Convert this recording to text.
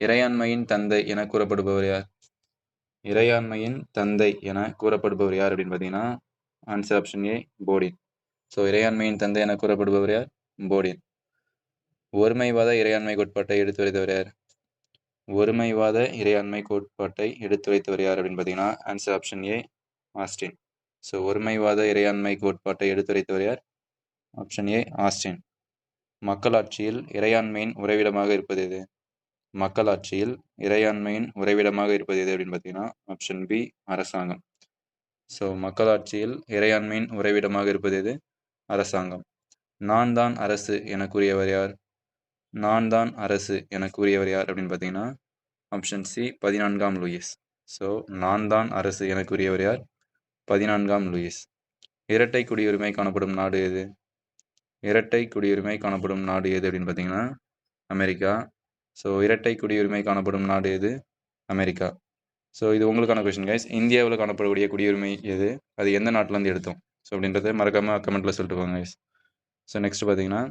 இறையாண்மையின் தந்தை என கூறப்படுபவர் யார்? இறையாண்மையின் தந்தை என கூறப்படுபவர் யார் அப்படின்னு பார்த்தீங்கன்னா ஆன்சர் ஆப்ஷன் ஏ போடின். ஸோ இறையாண்மையின் தந்தை என கூறப்படுபவர் யார்? போடின். ஒருமைவாத இறையாண்மை கோட்பாட்டை எடுத்துரைத்தவர் யார்? ஒருமைவாத இறையாண்மை கோட்பாட்டை எடுத்துரைத்தவர் யார் அப்படின்னு பார்த்தீங்கன்னா answer option A Austin. So ஒருமைவாத இறையாண்மை கோட்பாட்டை எடுத்துரைத்தவர் யார்? Option A Austin. மக்களாட்சியில் இறையாண்மையின் உறைவிடமாக இருப்பது எது? மக்களாட்சியில் இறையாண்மையின் உறைவிடமாக இருப்பது எது அப்படின்னு பார்த்தீங்கன்னா ஆப்ஷன் பி அரசாங்கம். ஸோ மக்களாட்சியில் இறையாண்மையின் உறைவிடமாக இருப்பது எது? அரசாங்கம். நான் தான் அரசு என கூறியவர் யார்? நான் தான் அரசு என கூறியவர் யார் அப்படின்னு பார்த்தீங்கன்னா ஆப்ஷன் சி 14ஆம் லூயிஸ். ஸோ நான் தான் அரசு என கூறியவர் யார்? 14ஆம் லூயிஸ். இரட்டை குடியுரிமை காணப்படும் நாடு எது? இரட்டை குடியுரிமை காணப்படும் நாடு எது அப்படின்னு பார்த்தீங்கன்னா அமெரிக்கா. ஸோ இரட்டை குடியுரிமை காணப்படும் நாடு எது? அமெரிக்கா. ஸோ இது உங்களுக்கான கொஸ்டின் கைஸ். இந்தியாவில் காணப்படக்கூடிய குடியுரிமை எது? அது எந்த நாட்டிலேருந்து எடுத்தோம்? ஸோ அப்படின்றத மறக்காமல் கமெண்ட்டில் சொல்லிட்டு போங்க கைஸ். ஸோ நெக்ஸ்ட் பார்த்தீங்கன்னா